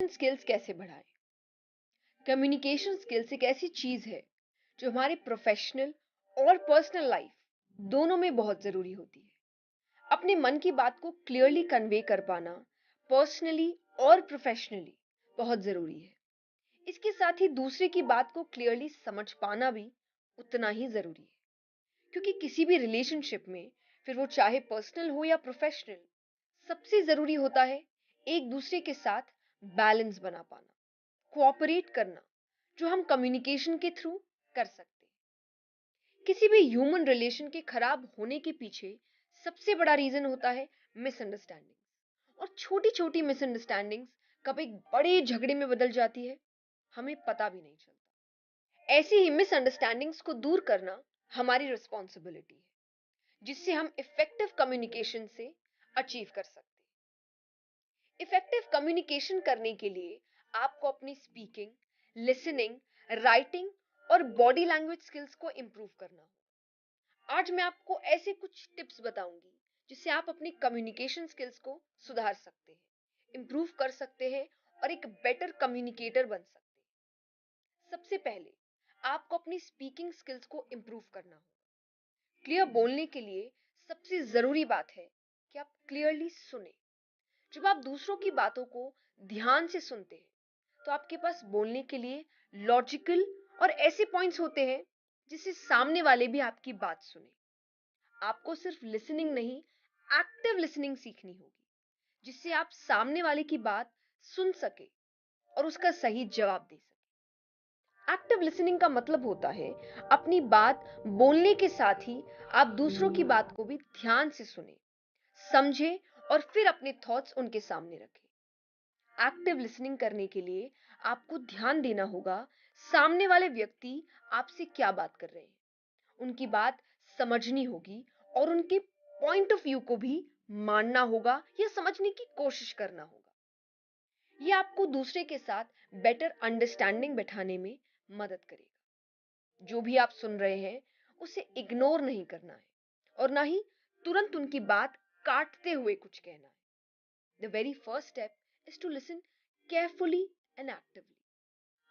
Skills कैसे बढ़ाएं? Communication skills एक ऐसी चीज है जो हमारे प्रोफेशनल और पर्सनल लाइफ दोनों में बहुत जरूरी होती है। अपने मन की बात को क्लियरली कन्वे कर पाना पर्सनली और प्रोफेशनली बहुत जरूरी है। इसके साथ ही दूसरे की बात को क्लियरली समझ पाना भी उतना ही जरूरी है, क्योंकि किसी भी रिलेशनशिप में, फिर वो चाहे पर्सनल हो या प्रोफेशनल, सबसे जरूरी होता है एक दूसरे के साथ बैलेंस बना पाना, कोऑपरेट करना, जो हम कम्युनिकेशन के थ्रू कर सकते हैं। किसी भी ह्यूमन रिलेशन के खराब होने के पीछे सबसे बड़ा रीजन होता है मिसअंडरस्टैंडिंग, और छोटी छोटी मिसअंडरस्टैंडिंग्स कब एक बड़े झगड़े में बदल जाती है हमें पता भी नहीं चलता। ऐसी ही मिसअंडरस्टैंडिंग्स को दूर करना हमारी रिस्पॉन्सिबिलिटी है, जिससे हम इफेक्टिव कम्युनिकेशन से अचीव कर सकते हैं। इफेक्टिव कम्युनिकेशन करने के लिए आपको अपनी स्पीकिंग, लिसनिंग, राइटिंग और बॉडी लैंग्वेज स्किल्स को इंप्रूव करना होगा। आज मैं आपको ऐसे कुछ टिप्स बताऊंगी जिससे आप अपनी कम्युनिकेशन स्किल्स को सुधार सकते हैं, इंप्रूव कर सकते हैं और एक बेटर कम्युनिकेटर बन सकते हैं। सबसे पहले आपको अपनी स्पीकिंग स्किल्स को इंप्रूव करना होगा। क्लियर बोलने के लिए सबसे जरूरी बात है कि आप क्लियरली सुने। जब आप दूसरों की बातों को ध्यान से सुनते हैं तो आपके पास बोलने के लिए लॉजिकल और ऐसे पॉइंट्स होते हैं जिससे सामने वाले भी आपकी बात सुने। आपको सिर्फ लिसनिंग नहीं, एक्टिव लिसनिंग सीखनी होगी, जिससे आप सामने वाले की बात सुन सके और उसका सही जवाब दे सके। एक्टिव लिसनिंग का मतलब होता है अपनी बात बोलने के साथ ही आप दूसरों की बात को भी ध्यान से सुने, समझे और फिर अपने थॉट्स उनके सामने रखें। एक्टिव लिसनिंग करने के लिए आपको ध्यान देना होगा सामने वाले व्यक्ति आपसे क्या बात कर रहे हैं, उनकी बात समझनी होगी और उनके पॉइंट ऑफ व्यू को भी मानना होगा या समझने की कोशिश करना होगा। यह आपको दूसरे के साथ बेटर अंडरस्टैंडिंग बैठाने में मदद करेगा। जो भी आप सुन रहे हैं उसे इग्नोर नहीं करना है और ना ही तुरंत उनकी बात काटते हुए कुछ कहना है। The very first step is to listen carefully and actively.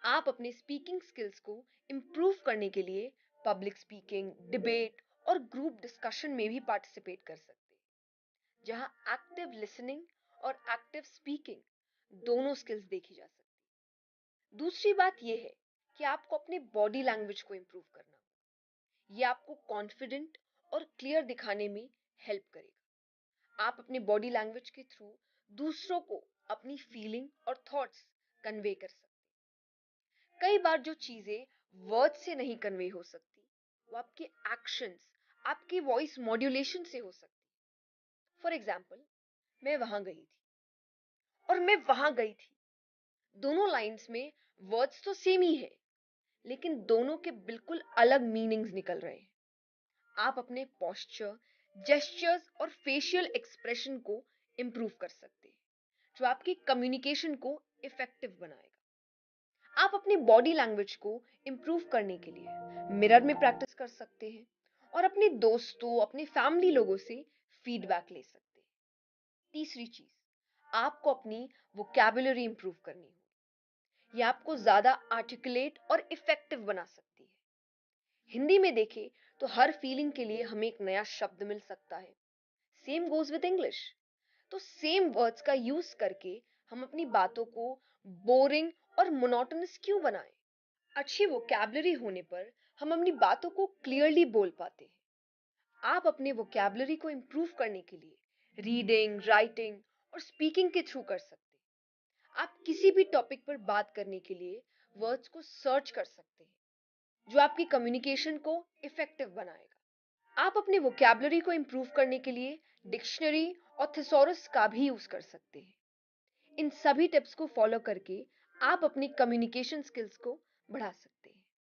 आप अपने स्पीकिंग स्किल्स को इंप्रूव करने के लिए पब्लिक स्पीकिंग, डिबेट और ग्रुप डिस्कशन में भी पार्टिसिपेट कर सकते हैं, जहां एक्टिव लिसनिंग और एक्टिव स्पीकिंग दोनों स्किल्स देखी जा सकती हैं। दूसरी बात यह है कि आपको अपने बॉडी लैंग्वेज को इंप्रूव करना होगा। यह आपको कॉन्फिडेंट और क्लियर दिखाने में हेल्प करेगा। आप अपने बॉडी लैंग्वेज के थ्रू दूसरों को अपनी फीलिंग और थॉट्स कन्वे कर सकते हैं। कई बार जो चीजें वर्ड से नहीं कन्वे हो सकती, वो आपके एक्शंस, आपके वॉइस मॉड्यूलेशन से हो सकती। फॉर एग्जाम्पल, मैं वहां गई थी और मैं वहां गई थी, दोनों लाइंस में वर्ड्स तो सेम ही है, लेकिन दोनों के बिल्कुल अलग मीनिंग्स निकल रहे हैं। आप अपने पोस्चर, जेस्चर्स और फेशियल एक्सप्रेशन को इंप्रूव कर सकते हैं, जो आपकी कम्युनिकेशन को इफेक्टिव बनाएगा। आप अपनी बॉडी लैंग्वेज को इंप्रूव करने के लिए मिरर में प्रैक्टिस कर सकते हैं और अपने दोस्तों, अपने फैमिली लोगों से फीडबैक ले सकते हैं। तीसरी चीज, आपको अपनी वोकैबुलरी इंप्रूव करनी होगी। ये आपको ज्यादा आर्टिकुलेट और इफेक्टिव बना सकती है। हिंदी में देखें तो हर फीलिंग के लिए हमें एक नया शब्द मिल सकता है। Same goes with English. तो सेम वर्ड्स का यूज करके हम अपनी बातों को बोरिंग और मोनोटोनस क्यों बनाएं? अच्छी वोकैबुलरी होने पर हम अपनी बातों को क्लियरली बोल पाते हैं। आप अपने वोकैबुलरी को इंप्रूव करने के लिए रीडिंग, राइटिंग और स्पीकिंग के थ्रू कर सकते हैं। आप किसी भी टॉपिक पर बात करने के लिए वर्ड्स को सर्च कर सकते हैं, जो आपकी कम्युनिकेशन को इफेक्टिव बनाएगा। आप अपने वोकैबुलरी को इंप्रूव करने के लिए डिक्शनरी और थिसॉरस का भी यूज कर सकते हैं। इन सभी टिप्स को फॉलो करके आप अपनी कम्युनिकेशन स्किल्स को बढ़ा सकते हैं।